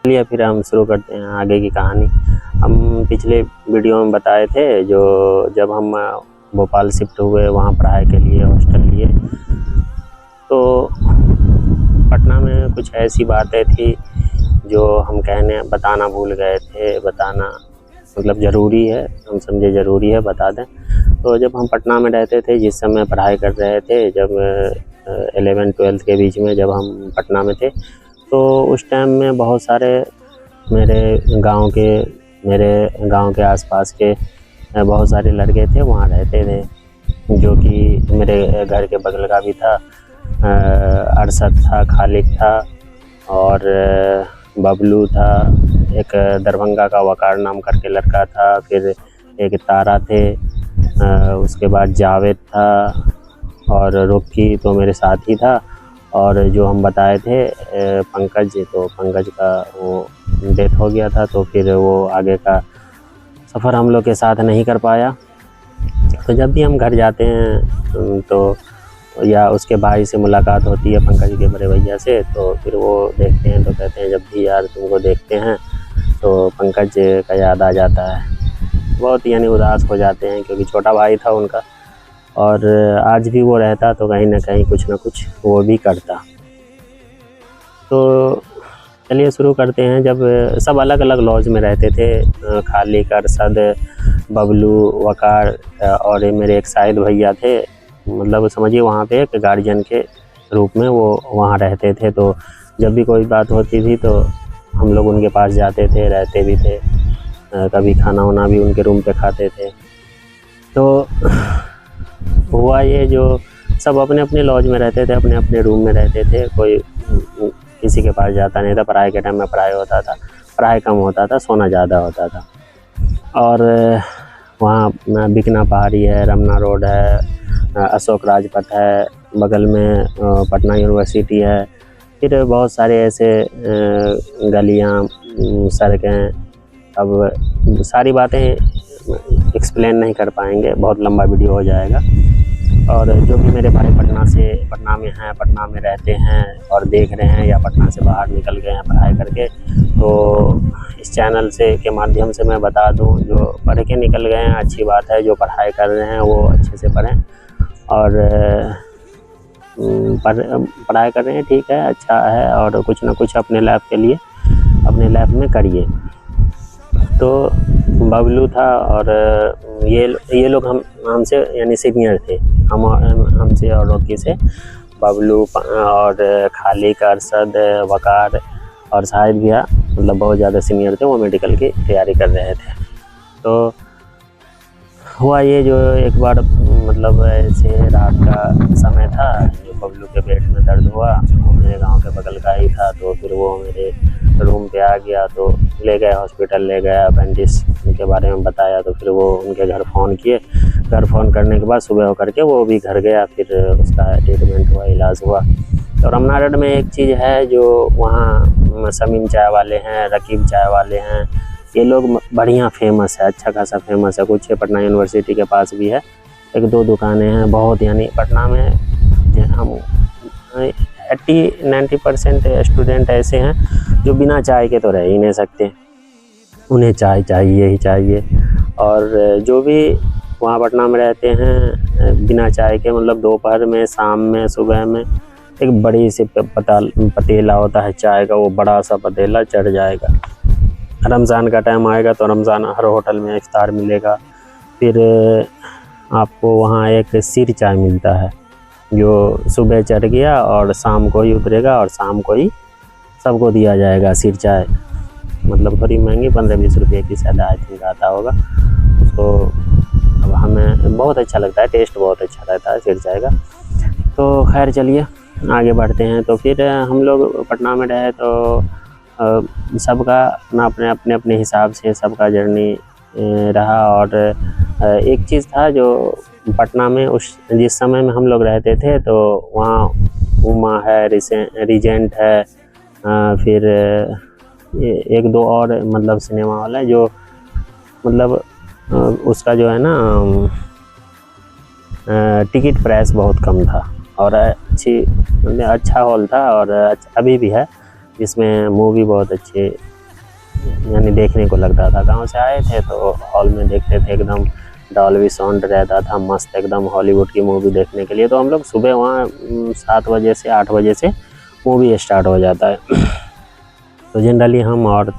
चलिए फिर हम शुरू करते हैं आगे की कहानी। हम पिछले वीडियो में बताए थे जो जब हम भोपाल शिफ्ट हुए वहाँ पढ़ाई के लिए हॉस्टल लिए, तो पटना में कुछ ऐसी बातें थी जो हम बताना भूल गए थे। बताना मतलब ज़रूरी है, हम समझे ज़रूरी है बता दें। तो जब हम पटना में रहते थे, जिस समय पढ़ाई कर रहे थे, जब 11-12 के बीच में जब हम पटना में थे, तो उस टाइम में बहुत सारे मेरे गांव के आसपास के बहुत सारे लड़के थे, वहाँ रहते थे, जो कि मेरे घर के बगल का भी था। अरशद था, खालिद था और बबलू था, एक दरभंगा का वकार नाम करके लड़का था, फिर एक तारा थे, उसके बाद जावेद था और रुक्की तो मेरे साथ ही था, और जो हम बताए थे पंकज, तो पंकज का वो डेथ हो गया था, तो फिर वो आगे का सफ़र हम लोग के साथ नहीं कर पाया। तो जब भी हम घर जाते हैं तो या उसके भाई से मुलाकात होती है, पंकज के बड़े भैया से, तो फिर वो देखते हैं तो कहते हैं जब भी यार तुमको देखते हैं तो पंकज का याद आ जाता है। बहुत यानी उदास हो जाते हैं, क्योंकि छोटा भाई था उनका, और आज भी वो रहता तो कहीं ना कहीं कुछ ना कुछ वो भी करता। तो चलिए शुरू करते हैं। जब सब अलग अलग लॉज में रहते थे, खालिद, अरशद, बबलू, वकार और मेरे एक शाहिद भैया थे, मतलब समझिए वहाँ पे एक गार्जियन के रूप में वो वहाँ रहते थे। तो जब भी कोई बात होती थी तो हम लोग उनके पास जाते थे, रहते भी थे, कभी खाना वाना भी उनके रूम पे खाते थे। तो हुआ ये, जो सब अपने अपने लॉज में रहते थे, अपने अपने रूम में रहते थे, कोई किसी के पास जाता नहीं था। पढ़ाई के टाइम में पढ़ाई होता था, पढ़ाई कम होता था, सोना ज़्यादा होता था। और वहाँ बिकना पहाड़ी है, रमना रोड है, अशोक राजपथ है, बगल में पटना यूनिवर्सिटी है, फिर बहुत सारे ऐसे गलियाँ, सड़कें। अब सारी बातें एक्सप्लेन नहीं कर पाएंगे, बहुत लंबा वीडियो हो जाएगा। और जो भी मेरे भाई पटना में हैं, पटना में रहते हैं और देख रहे हैं, या पटना से बाहर निकल गए हैं पढ़ाई करके, तो इस चैनल के माध्यम से मैं बता दूं, जो पढ़ के निकल गए हैं अच्छी बात है, जो पढ़ाई कर रहे हैं वो अच्छे से पढ़ें, और पढ़ाई कर रहे हैं ठीक है, अच्छा है, और कुछ ना कुछ अपने लाइफ के लिए अपने लाइफ में करिए। तो बबलू था और ये लोग हमसे यानी सीनियर थे, हमसे और रोकी से। बबलू और खालिद, अरशद, वकार और शाहिद भैया मतलब बहुत ज़्यादा सीनियर थे, वो मेडिकल की तैयारी कर रहे थे। तो हुआ ये, जो एक बार मतलब ऐसे रात का समय था, जो बबलू के पेट में दर्द हुआ, वो मेरे गांव के बगल का ही था, तो फिर वो मेरे रूम पे आ गया, तो ले गए हॉस्पिटल, ले गया, अपेंडिक्स के बारे में बताया, तो फिर वो उनके घर फ़ोन किए। घर फ़ोन करने के बाद सुबह होकर के वो भी घर गया, फिर उसका ट्रीटमेंट हुआ, इलाज हुआ। तो रमना रोड में एक चीज़ है, जो वहाँ समीम चाय वाले हैं, रकीब चाय वाले हैं, ये लोग बढ़िया फेमस है, अच्छा खासा फेमस है। कुछ पटना यूनिवर्सिटी के पास भी है, 1-2 दुकानें हैं बहुत, यानी पटना में हम 80-90% स्टूडेंट ऐसे हैं जो बिना चाय के तो रह ही नहीं सकते, उन्हें चाय चाहिए ही चाहिए। और जो भी वहाँ पटना में रहते हैं बिना चाय के, मतलब दोपहर में, शाम में, सुबह में, एक बड़ी सी पतीला होता है चाय का, वो बड़ा सा पतीला चढ़ जाएगा। रमज़ान का टाइम आएगा तो रमज़ान हर होटल में इफ्तार मिलेगा। फिर आपको वहाँ एक सिर चाय मिलता है, जो सुबह चढ़ गया और शाम को ही उतरेगा, और शाम को ही सबको दिया जाएगा सिर चाय। मतलब थोड़ी महंगी, 15-20 रुपये की शायद आई थिंक आता होगा उसको। अब हमें बहुत अच्छा लगता है, टेस्ट बहुत अच्छा रहता है सिर चाय का। तो खैर चलिए आगे बढ़ते हैं। तो फिर हम लोग पटना में रहे, तो सबका अपने अपने हिसाब से सबका जर्नी रहा। और एक चीज़ था जो पटना में जिस समय में हम लोग रहते थे, तो वहाँ उमा है, रीजेंट है, फिर 1-2 और मतलब सिनेमा हॉल है, जो मतलब उसका जो है ना टिकट प्राइस बहुत कम था, और अच्छा हॉल था, और अभी भी है, जिसमें मूवी बहुत अच्छे यानी देखने को लगता था। गांव से आए थे तो हॉल में देखते थे, एकदम डॉल्बी साउंड रहता था, मस्त एकदम हॉलीवुड की मूवी देखने के लिए। तो हम लोग सुबह वहाँ 7 बजे से 8 बजे से मूवी स्टार्ट हो जाता है। तो जनरली हम और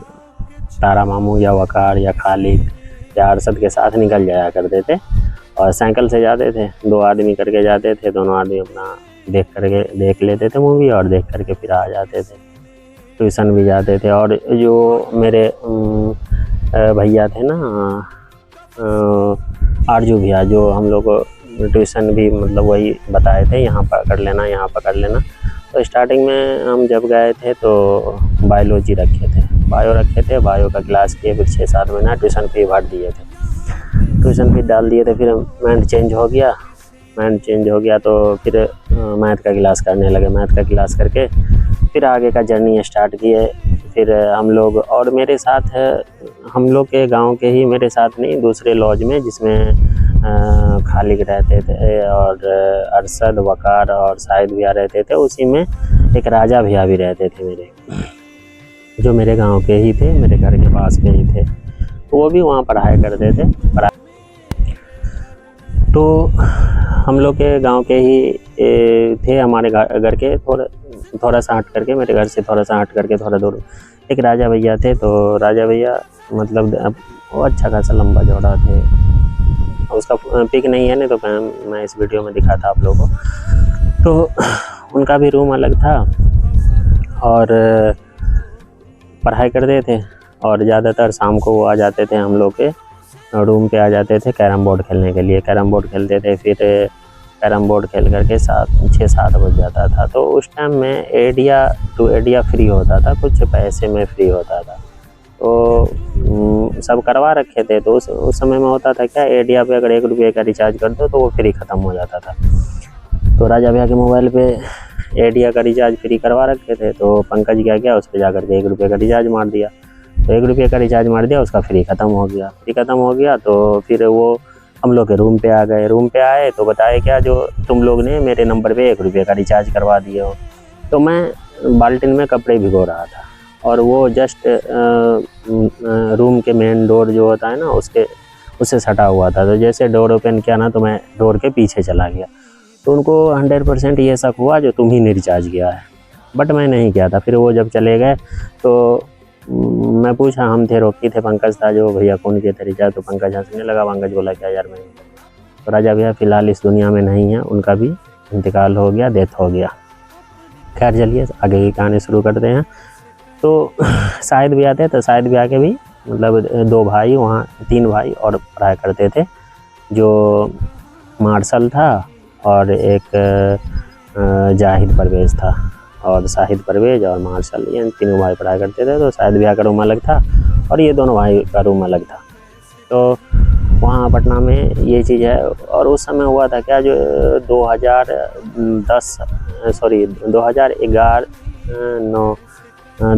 तारा मामू या वकार या खालिद या अरशद के साथ निकल जाया करते थे, और साइकिल से जाते थे, 2 आदमी करके जाते थे। दोनों आदमी अपना देख लेते थे मूवी, और देख करके फिर आ जाते थे। ट्यूशन भी जाते थे। और जो मेरे भैया थे ना, आरजू भैया, जो हम लोग को ट्यूशन भी मतलब वही बताए थे, यहाँ पकड़ लेना, यहाँ पकड़ लेना। तो स्टार्टिंग में हम जब गए थे तो बायोलॉजी रखे थे, बायो रखे थे, बायो का क्लास किए, फिर 6-7 महीना ट्यूशन फी भर दिए थे, ट्यूशन फी डाल दिए थे। फिर माइंड चेंज हो गया तो फिर मैथ का क्लास करने लगे। मैथ का क्लास करके फिर आगे का जर्नी स्टार्ट किए। फिर हम लोग, और मेरे साथ हम लोग के गांव के ही, मेरे साथ नहीं, दूसरे लॉज में जिसमें खालिद रहते थे और अरशद, वकार और शाहिद भैया रहते थे, उसी में एक राजा भैया भी रहते थे मेरे, जो मेरे गांव के ही थे, मेरे घर के पास के ही थे। तो वो भी वहाँ पढ़ाई करते थे। तो हम लोग के गांव के ही थे, हमारे घर के थोड़ा सा हट करके, मेरे घर से थोड़ा सा हट करके थोड़ा दूर एक राजा भैया थे। तो राजा भैया मतलब वो अच्छा खासा लंबा चौड़ा थे। उसका पिक नहीं है, नहीं तो मैं इस वीडियो में दिखाता आप लोगों को। तो उनका भी रूम अलग था, और पढ़ाई करते थे। और ज़्यादातर शाम को वो आ जाते थे, हम लोग के रूम पे आ जाते थे कैरम बोर्ड खेलने के लिए। कैरम बोर्ड खेलते थे, फिर कैरम बोर्ड खेल करके 6-7 बज जाता था। तो उस टाइम में एडिया टू एडिया फ्री होता था, कुछ पैसे में फ्री होता था। तो सब करवा रखे थे। तो उस समय में होता था क्या, एडिया पे अगर 1 रुपये का रिचार्ज कर दो तो वो फ्री ख़त्म हो जाता था। तो राजा भैया के मोबाइल पे एडिया का रिचार्ज फ्री करवा रखे थे। तो पंकज क्या उस पर जा करके 1 रुपये का रिचार्ज मार दिया। तो 1 रुपये का रिचार्ज मार दिया, उसका फ्री ख़त्म हो गया। तो फिर वो हम लोग के रूम पे आ गए। रूम पे आए तो बताए क्या, जो तुम लोग ने मेरे नंबर पे 1 रुपये का रिचार्ज करवा दिए हो। तो मैं बाल्टीन में कपड़े भिगो रहा था, और वो जस्ट रूम के मेन डोर जो होता है ना, उससे सटा हुआ था। तो जैसे डोर ओपन किया ना, तो मैं डोर के पीछे चला गया। तो उनको 100% ये शक हुआ जो तुम ही ने रिचार्ज किया है, बट मैं नहीं किया था। फिर वो जब चले गए तो मैं पूछा, हम थे, रोकी थे, पंकज था जो भैया कौन किए थे रिचार्ज। तो पंकज हंसने लगा। पंकज बोला क्या यार मैं। तो राजा भैया फ़िलहाल इस दुनिया में नहीं है, उनका भी इंतकाल हो गया, डेथ हो गया। खैर चलिए आगे की कहानी शुरू करते हैं। तो शाहिद भैया थे, तो शाहिद भैया के भी मतलब 2 भाई, वहाँ 3 भाई और पढ़ाई करते थे। जो मार्शल था, और एक जाहिद परवेज़ था, और शाहिद परवेज़ और मार्शल, ये 3 भाई पढ़ाई करते थे। तो शाहिद भैया का रूम अलग था, और ये दोनों भाई का रूम अलग था। तो वहाँ पटना में ये चीज़ है। और उस समय हुआ था क्या, जो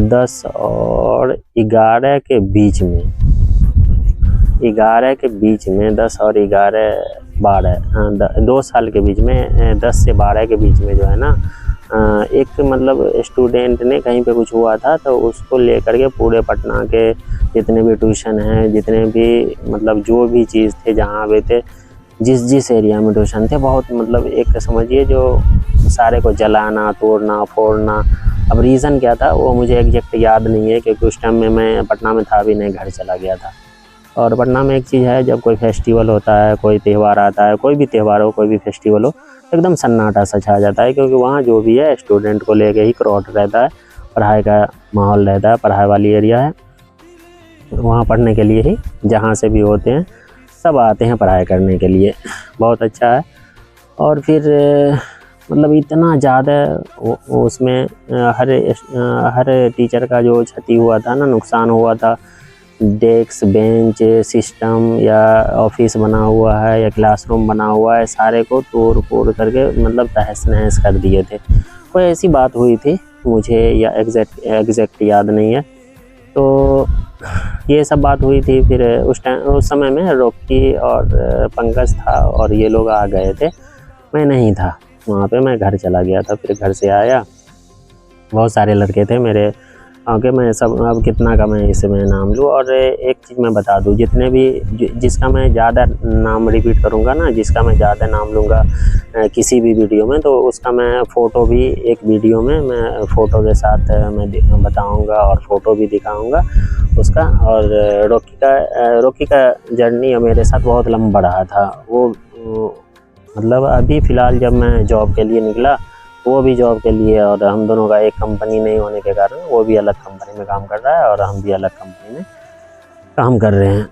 10 और 11 के बीच में, 10 और 11, 12, 2 साल के बीच में, 10 से 12 के बीच में जो है ना, एक मतलब स्टूडेंट ने कहीं पे कुछ हुआ था। तो उसको लेकर के पूरे पटना के जितने भी ट्यूशन हैं, जितने भी मतलब जो भी चीज़ थे, जहाँ पे थे, जिस एरिया में ट्यूशन थे, बहुत मतलब एक समझिए जो सारे को जलाना, तोड़ना, फोड़ना। अब रीज़न क्या था वो मुझे एग्जैक्ट याद नहीं है, क्योंकि उस टाइम में मैं पटना में था भी नहीं, घर चला गया था। और पटना में एक चीज़ है, जब कोई फेस्टिवल होता है, कोई त्यौहार आता है, कोई भी त्यौहार हो, कोई भी फेस्टिवल हो, एकदम सन्नाटा सा छा जाता है। क्योंकि वहाँ जो भी है स्टूडेंट को लेके ही क्राउड रहता है, पढ़ाई का माहौल रहता है, पढ़ाई वाली एरिया है। वहाँ पढ़ने के लिए ही जहाँ से भी होते हैं सब आते हैं पढ़ाई करने के लिए, बहुत अच्छा है। और फिर मतलब इतना ज़्यादा उसमें हर टीचर का जो क्षति हुआ था ना, नुकसान हुआ था। डेस्क, बेंच, सिस्टम या ऑफिस बना हुआ है या क्लासरूम बना हुआ है, सारे को तोड़ फोड़ करके मतलब तहस नहस कर दिए थे। कोई ऐसी बात हुई थी, मुझे या एग्जैक्ट याद नहीं है। तो ये सब बात हुई थी। फिर उस समय में रॉकी और पंकज था, और ये लोग आ गए थे, मैं नहीं था वहाँ पे, मैं घर चला गया था। फिर घर से आया, बहुत सारे लड़के थे मेरे क्योंकि मैं सब अब कितना का मैं इसमें नाम लूँ। और एक चीज़ मैं बता दूँ, जितने भी जिसका मैं ज़्यादा नाम रिपीट करूँगा ना, जिसका मैं ज़्यादा नाम लूँगा किसी भी वीडियो में, तो उसका मैं फ़ोटो भी एक वीडियो में मैं फ़ोटो के साथ मैं बताऊँगा और फ़ोटो भी दिखाऊँगा उसका। और रॉकी का जर्नी मेरे साथ बहुत लंबा रहा था। वो मतलब अभी फ़िलहाल जब मैं जॉब के लिए निकला, वो भी जॉब के लिए, और हम दोनों का एक कंपनी नहीं होने के कारण वो भी अलग कंपनी में काम कर रहा है और हम भी अलग कंपनी में काम कर रहे हैं।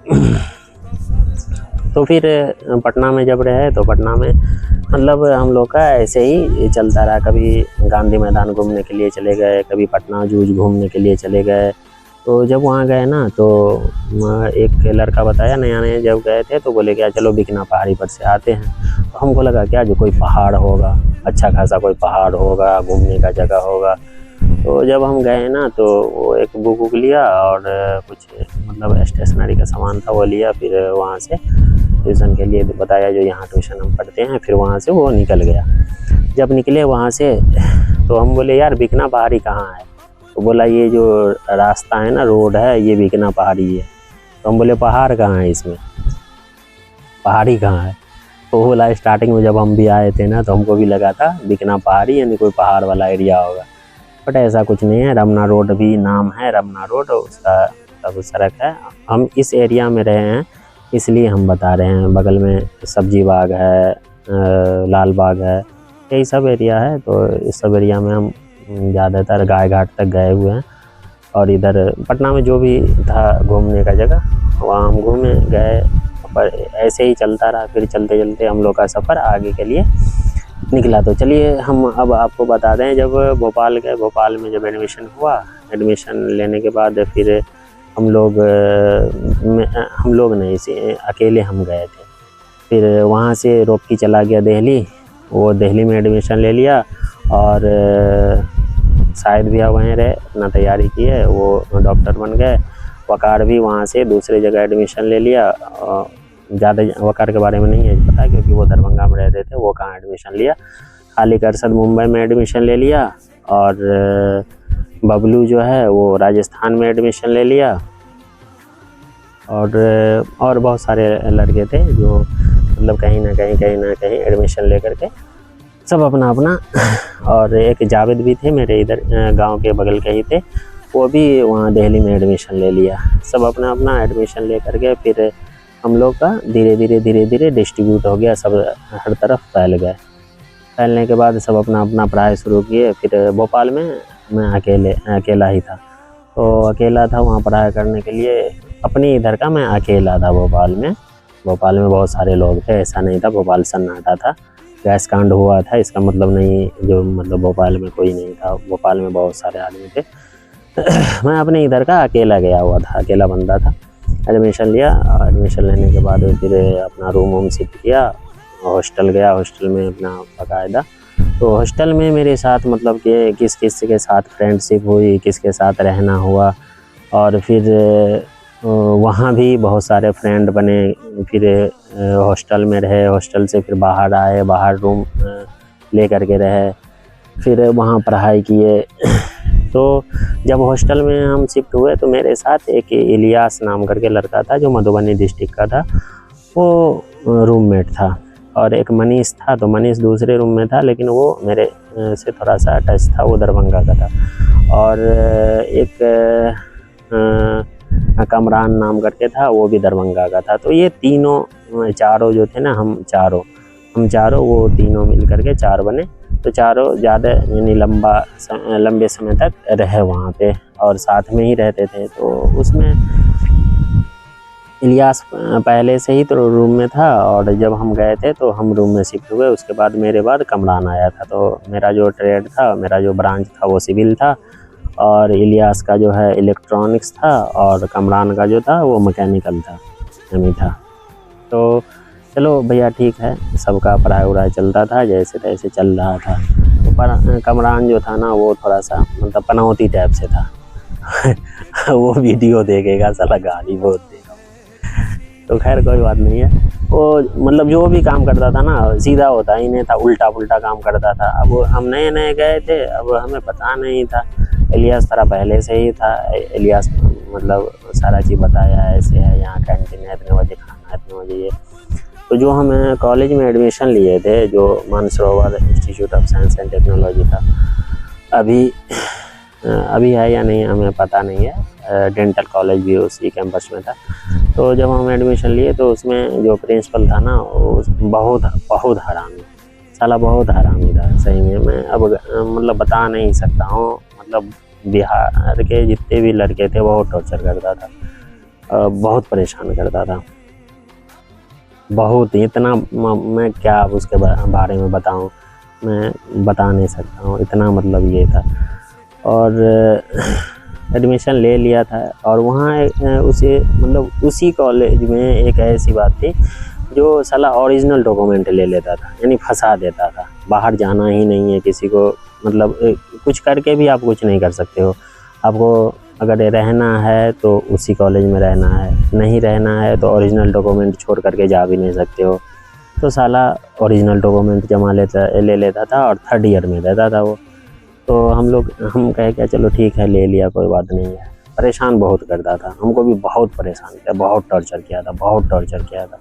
तो फिर पटना में जब रहे तो पटना में मतलब हम लोग का ऐसे ही चलता रहा। कभी गांधी मैदान घूमने के लिए चले गए, कभी पटना जूझ घूमने के लिए चले गए। तो जब वहाँ गए ना, तो एक लड़का बताया नया नया जब गए थे, तो बोले क्या चलो बिकना पहाड़ी पर से आते हैं। तो हमको लगा क्या जो कोई पहाड़ होगा, अच्छा खासा कोई पहाड़ होगा, घूमने का जगह होगा। तो जब हम गए ना, तो वो एक बुक वुक लिया और कुछ मतलब स्टेशनरी का सामान था वो लिया। फिर वहाँ से ट्यूशन के लिए बताया जो यहाँ ट्यूशन हम पढ़ते हैं। फिर वहाँ से वो निकल गया। जब निकले वहाँ से तो हम बोले यार बिकना पहाड़ी कहाँ है? तो बोला ये जो रास्ता है ना, रोड है, ये बिकना पहाड़ी है। तो हम बोले पहाड़ कहाँ है इसमें, पहाड़ी कहाँ है? तो बोला स्टार्टिंग में जब हम भी आए थे ना, तो हमको भी लगा था बिकना पहाड़ी यानी कोई पहाड़ वाला एरिया होगा, बट ऐसा कुछ नहीं है। रमना रोड भी नाम है, रमना रोड उसका सब सड़क है। हम इस एरिया में रहे हैं इसलिए हम बता रहे हैं। बगल में सब्जी बाग है, लाल बाग है, यही सब एरिया है। तो इस सब एरिया में हम ज़्यादातर गाय घाट तक गए हुए हैं। और इधर पटना में जो भी था घूमने का जगह वहाँ हम घूमे गए। पर ऐसे ही चलता रहा। फिर चलते चलते हम लोग का सफ़र आगे के लिए निकला। तो चलिए हम अब आपको बता दें, जब भोपाल गए, भोपाल में जब एडमिशन हुआ, एडमिशन लेने के बाद फिर हम लोग नहीं, इसे अकेले हम गए थे। फिर वहाँ से रॉकी चला गया दिल्ली, वो दिल्ली में एडमिशन ले लिया। और शायद भी वहीं रहे, अपना तैयारी की है, वो डॉक्टर बन गए। वकार भी वहाँ से दूसरे जगह एडमिशन ले लिया। ज़्यादा वकार के बारे में नहीं है पता, क्योंकि वो दरभंगा में रहते थे, वो कहाँ एडमिशन लिया। खालिक अरशद मुंबई में एडमिशन ले लिया। और बबलू जो है वो राजस्थान में एडमिशन ले लिया। और बहुत सारे लड़के थे जो मतलब कहीं ना कहीं एडमिशन ले करके सब अपना अपना। और एक जावेद भी थे मेरे इधर गांव के बगल के ही थे, वो भी वहाँ दिल्ली में एडमिशन ले लिया। सब अपना अपना एडमिशन ले करके फिर हम लोग का धीरे धीरे डिस्ट्रीब्यूट हो गया, सब हर तरफ फैल गए। फैलने के बाद सब अपना अपना पढ़ाई शुरू किए। फिर भोपाल में मैं अकेला ही था, तो अकेला था वहाँ पढ़ाई करने के लिए। अपनी इधर का मैं अकेला था भोपाल में बहुत सारे लोग थे, ऐसा नहीं था भोपाल सन्नाटा था। गैस कांड हुआ था, इसका मतलब नहीं जो मतलब भोपाल में कोई नहीं था, भोपाल में बहुत सारे आदमी थे। मैं अपने इधर का अकेला गया हुआ था, अकेला बंदा था। एडमिशन लिया, एडमिशन लेने के बाद फिर अपना रूम शिफ्ट किया, हॉस्टल गया, हॉस्टल में अपना बाकायदा। तो हॉस्टल में मेरे साथ मतलब कि किस के साथ फ्रेंडशिप हुई, किसके साथ रहना हुआ। और फिर वहाँ भी बहुत सारे फ्रेंड बने। फिर हॉस्टल में रहे, हॉस्टल से फिर बाहर आए, बाहर रूम ले करके रहे, फिर वहाँ पढ़ाई किए। तो जब हॉस्टल में हम शिफ्ट हुए तो मेरे साथ एक इलियास नाम करके लड़का था जो मधुबनी डिस्ट्रिक्ट का था, वो रूममेट था। और एक मनीष था, तो मनीष दूसरे रूम में था, लेकिन वो मेरे से थोड़ा सा टच था, वो दरभंगा का था। और एक कमरान नाम करके था, वो भी दरभंगा का था। तो ये चारों जो थे ना, हम चारों वो तीनों मिल करके चार बने। तो चारों ज़्यादा यानी लंबे समय तक रहे वहाँ पे और साथ में ही रहते थे। तो उसमें इलियास पहले से ही तो रूम में था, और जब हम गए थे तो हम रूम में शिफ्ट हुए। उसके बाद मेरे बाद कमरान आया था। तो मेरा जो ट्रेड था, मेरा जो ब्रांच था वो सिविल था, और इलियास का जो है इलेक्ट्रॉनिक्स था, और कमरान का जो था वो मैकेनिकल था, एमई था। तो चलो भैया ठीक है, सबका पढ़ाई वढ़ाई चलता था, जैसे तैसे चल रहा था। तो पर कमरान जो था ना, वो थोड़ा सा मतलब पनौती टाइप से था। वो वीडियो देखेगा साला गाली बहुत देगा। तो खैर कोई बात नहीं है। वो मतलब जो भी काम करता था ना सीधा होता ही नहीं था, उल्टा पुल्टा काम करता था। अब हम नए गए थे, अब हमें पता नहीं था इलियास थोड़ा पहले से ही था। इलियास मतलब सारा चीज़ बताया, ऐसे है यहाँ कैंटीन है, इतने बजे खाना है, इतने बजे ये। तो जो हम कॉलेज में एडमिशन लिए थे, जो Mansarovar institute of science and technology था, अभी है या नहीं हमें पता नहीं है। डेंटल कॉलेज भी उसी कैंपस में था। तो जब हम एडमिशन लिए तो उसमें जो प्रिंसिपल था ना, वो बहुत हरामी, साला बहुत हरामी था सही में। मैं अब मतलब बता नहीं सकता हूँ। मतलब बिहार के जितने भी लड़के थे बहुत टॉर्चर करता था, बहुत परेशान करता था, बहुत। इतना मैं क्या उसके बारे में बताऊँ, मैं बता नहीं सकता हूँ, इतना मतलब ये था। और एडमिशन ले लिया था और वहाँ उसी कॉलेज में एक ऐसी बात थी, जो साला ओरिजिनल डॉक्यूमेंट ले लेता था, यानी फंसा देता था। बाहर जाना ही नहीं है किसी को, मतलब कुछ करके भी आप कुछ नहीं कर सकते हो। आपको अगर रहना है तो उसी कॉलेज में रहना है, नहीं रहना है तो ओरिजिनल डॉक्यूमेंट छोड़ करके जा भी नहीं सकते हो। तो साला ओरिजिनल डॉक्यूमेंट ले लेता था और 3rd ईयर में रहता था वो। तो हम कहे क्या, चलो ठीक है ले लिया, कोई बात नहीं है। परेशान बहुत करता था, हमको भी बहुत परेशान किया, बहुत टॉर्चर किया था।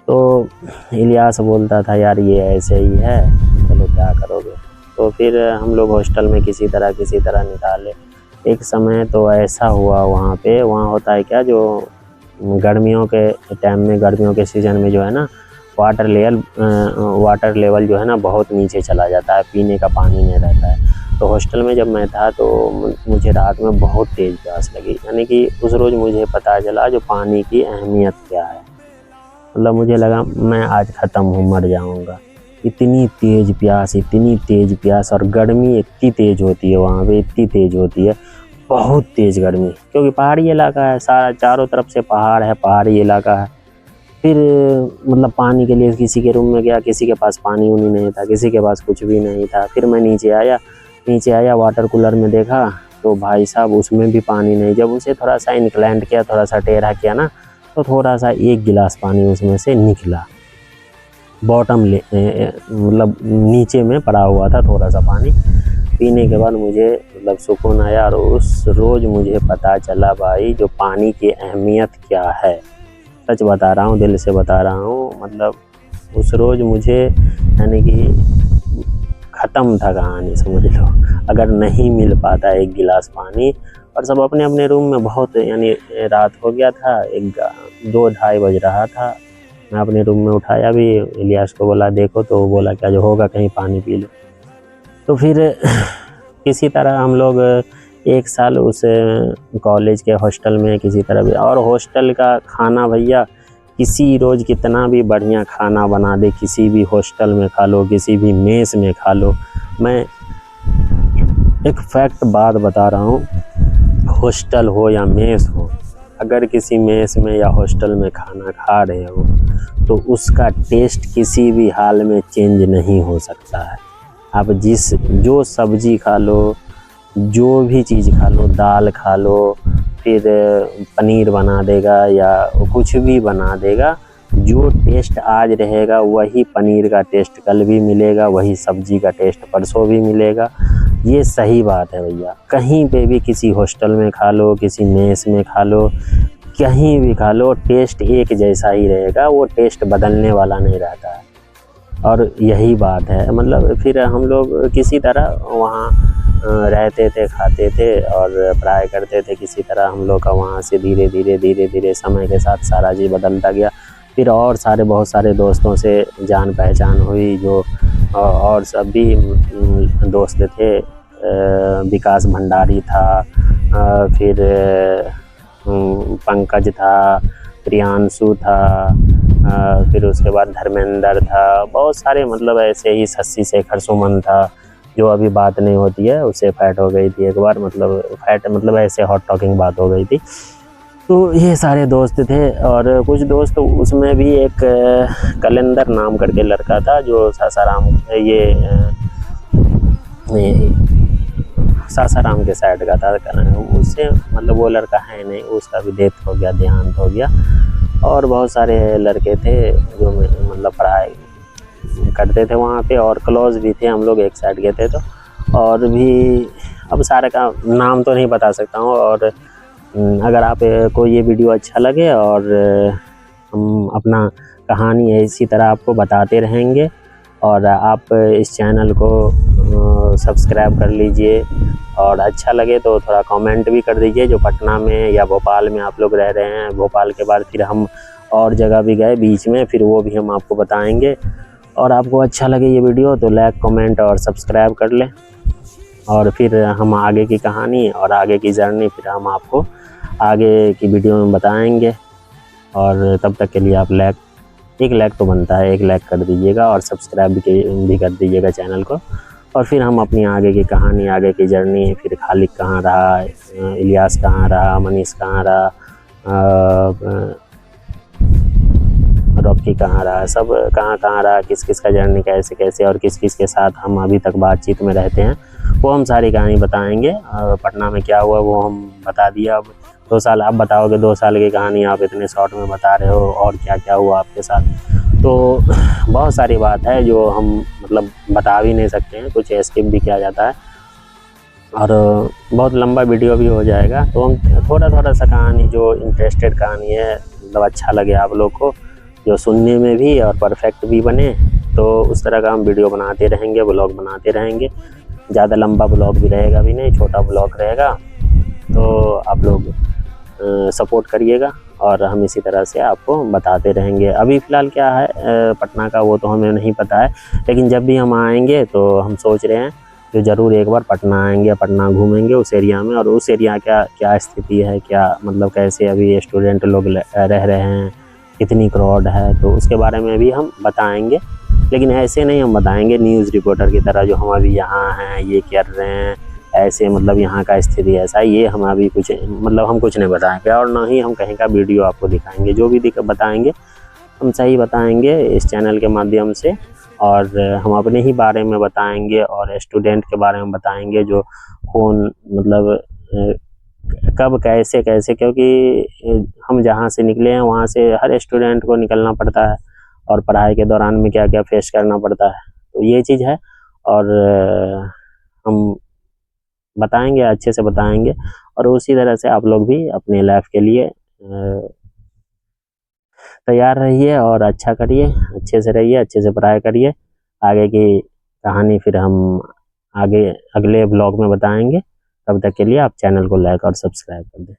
तो इलियास बोलता था यार ये ऐसे ही है, चलो क्या करोगे। तो फिर हम लोग हॉस्टल में किसी तरह निकाले। एक समय तो ऐसा हुआ वहाँ होता है क्या, जो गर्मियों के टाइम में, गर्मियों के सीज़न में जो है ना, वाटर लेवल जो है ना बहुत नीचे चला जाता है, पीने का पानी नहीं रहता है। तो हॉस्टल में जब मैं था तो मुझे रात में बहुत तेज़ प्यास लगी, यानी कि उस रोज़ मुझे पता चला जो पानी की अहमियत क्या है। मतलब मुझे लगा मैं आज ख़त्म हूँ, मर जाऊँगा। इतनी तेज़ प्यास, और गर्मी इतनी तेज़ होती है वहाँ पे, इतनी तेज़ होती है, बहुत तेज़ गर्मी, क्योंकि पहाड़ी इलाका है, सारा चारों तरफ से पहाड़ है, पहाड़ी इलाका है। फिर मतलब पानी के लिए किसी के रूम में गया, किसी के पास पानी उनी नहीं था, किसी के पास कुछ भी नहीं था। फिर मैं नीचे आया वाटर कूलर में देखा तो भाई साहब उसमें भी पानी नहीं। जब उसे थोड़ा सा इंक्लाइंट किया, थोड़ा सा टेढ़ा किया ना, तो थोड़ा सा 1 गिलास पानी उसमें से निकला। मतलब नीचे में पड़ा हुआ था थोड़ा सा पानी। पीने के बाद मुझे मतलब सुकून आया, और उस रोज़ मुझे पता चला भाई जो पानी की अहमियत क्या है। सच बता रहा हूँ, दिल से बता रहा हूँ। मतलब उस रोज़ मुझे, यानी कि ख़त्म था कहानी, समझ लो। अगर नहीं मिल पाता 1 गिलास पानी, और सब अपने अपने रूम में, बहुत यानी रात हो गया था, 2-2:30 बज रहा था। मैं अपने रूम में उठाया भी, इलियास को बोला देखो, तो वो बोला क्या जो होगा कहीं पानी पी लो। तो फिर किसी तरह हम लोग 1 साल उस कॉलेज के हॉस्टल में किसी तरह भी। और हॉस्टल का खाना भैया, किसी रोज़ कितना भी बढ़िया खाना बना दे, किसी भी हॉस्टल में खा लो, किसी भी मेस में खा लो। मैं एक फैक्ट बात बता रहा हूँ, हॉस्टल हो या मेस हो, अगर किसी मेस में या हॉस्टल में खाना खा रहे हो तो उसका टेस्ट किसी भी हाल में चेंज नहीं हो सकता है। आप जो सब्ज़ी खा लो, जो भी चीज़ खा लो, दाल खा लो, फिर पनीर बना देगा या कुछ भी बना देगा, जो टेस्ट आज रहेगा वही पनीर का टेस्ट कल भी मिलेगा, वही सब्ज़ी का टेस्ट परसों भी मिलेगा। ये सही बात है भैया। कहीं पे भी, किसी हॉस्टल में खा लो, किसी मेस में खा लो, कहीं भी खा लो, टेस्ट एक जैसा ही रहेगा, वो टेस्ट बदलने वाला नहीं रहता है। और यही बात है। मतलब फिर हम लोग किसी तरह वहाँ रहते थे, खाते थे और पढ़ाई करते थे। किसी तरह हम लोग का वहाँ से धीरे धीरे समय के साथ सारा चीज़ बदलता गया। फिर और बहुत सारे दोस्तों से जान पहचान हुई, जो और सब भी दोस्त थे। विकास भंडारी था, फिर पंकज था, प्रियांशु था, फिर उसके बाद धर्मेंद्र था, बहुत सारे। मतलब ऐसे ही शशि शेखर सुमन था, जो अभी बात नहीं होती है, उससे फाइट हो गई थी एक बार। मतलब ऐसे हॉट टॉकिंग बात हो गई थी। तो ये सारे दोस्त थे। और कुछ दोस्त उसमें भी, एक कैलेंडर नाम करके लड़का था, जो सासाराम के साइड का था। उससे मतलब वो लड़का है नहीं, उसका भी डेथ हो गया, देहांत हो गया। और बहुत सारे लड़के थे जो मतलब पढ़ाई करते थे वहाँ पे, और क्लोज भी थे हम लोग, एक साइड गए थे तो। और भी अब सारे का नाम तो नहीं बता सकता हूँ। और अगर आप को ये वीडियो अच्छा लगे और हम अपना कहानी इसी तरह आपको बताते रहेंगे, और आप इस चैनल को सब्सक्राइब कर लीजिए, और अच्छा लगे तो थोड़ा कमेंट भी कर दीजिए। जो पटना में या भोपाल में आप लोग रह रहे हैं, भोपाल के बाद फिर हम और जगह भी गए बीच में, फिर वो भी हम आपको बताएंगे। और आपको अच्छा लगे ये वीडियो तो लाइक, कमेंट और सब्सक्राइब कर लें, और फिर हम आगे की कहानी और आगे की जर्नी फिर हम आपको आगे की वीडियो में बताएंगे। और तब तक के लिए आप एक लाइक तो बनता है, एक लाइक कर दीजिएगा, और सब्सक्राइब भी कर दीजिएगा चैनल को। और फिर हम अपनी आगे की कहानी, आगे की जर्नी, फिर खालिद कहाँ रहा, इलियास कहाँ रहा, मनीष कहाँ रहा, रॉकी कहाँ रहा, सब कहाँ कहाँ रहा, किस किस का जर्नी कैसे कैसे, और किस किस के साथ हम अभी तक बातचीत में रहते हैं, वो हम सारी कहानी बताएंगे। पटना में क्या हुआ वो हम बता दिया। अब 2 साल आप बताओगे, 2 साल की कहानी आप इतने शॉर्ट में बता रहे हो, और क्या क्या हुआ आपके साथ। तो बहुत सारी बात है जो हम मतलब बता भी नहीं सकते हैं, कुछ स्किप भी किया जाता है, और बहुत लंबा वीडियो भी हो जाएगा। तो हम थोड़ा थोड़ा सा कहानी, जो इंटरेस्टेड कहानी है, मतलब अच्छा लगे आप लोग को, जो सुनने में भी और परफेक्ट भी बने, तो उस तरह का हम वीडियो बनाते रहेंगे, ब्लॉग बनाते रहेंगे। ज़्यादा लंबा ब्लॉग भी रहेगा भी नहीं, छोटा ब्लॉग रहेगा। तो आप लोग सपोर्ट करिएगा, और हम इसी तरह से आपको बताते रहेंगे। अभी फ़िलहाल क्या है पटना का वो तो हमें नहीं पता है, लेकिन जब भी हम आएंगे तो हम सोच रहे हैं कि ज़रूर एक बार पटना आएंगे, पटना घूमेंगे उस एरिया में, और उस एरिया क्या क्या स्थिति है, क्या मतलब कैसे अभी स्टूडेंट लोग रह रहे हैं, कितनी क्राउड है, तो उसके बारे में भी हम बताएंगे। लेकिन ऐसे नहीं हम बताएंगे न्यूज़ रिपोर्टर की तरह, जो हम अभी यहाँ हैं, ये कर रहे हैं, ऐसे मतलब यहाँ का स्थिति ऐसा है, ये हम अभी कुछ मतलब हम कुछ नहीं बताएंगे, और ना ही हम कहीं का वीडियो आपको दिखाएंगे। जो भी बताएंगे हम सही बताएंगे इस चैनल के माध्यम से, और हम अपने ही बारे में बताएंगे, और स्टूडेंट के बारे में बताएंगे, जो कौन मतलब कब कैसे कैसे, क्योंकि हम जहाँ से निकले हैं वहाँ से हर स्टूडेंट को निकलना पड़ता है, और पढ़ाई के दौरान में क्या क्या फेस करना पड़ता है, तो ये चीज़ है। और हम बताएंगे, अच्छे से बताएंगे, और उसी तरह से आप लोग भी अपने लाइफ के लिए तैयार रहिए, और अच्छा करिए, अच्छे से रहिए, अच्छे से पढ़ाई करिए। आगे की कहानी फिर हम आगे अगले ब्लॉग में बताएंगे। तब तक के लिए आप चैनल को लाइक और सब्सक्राइब कर दें।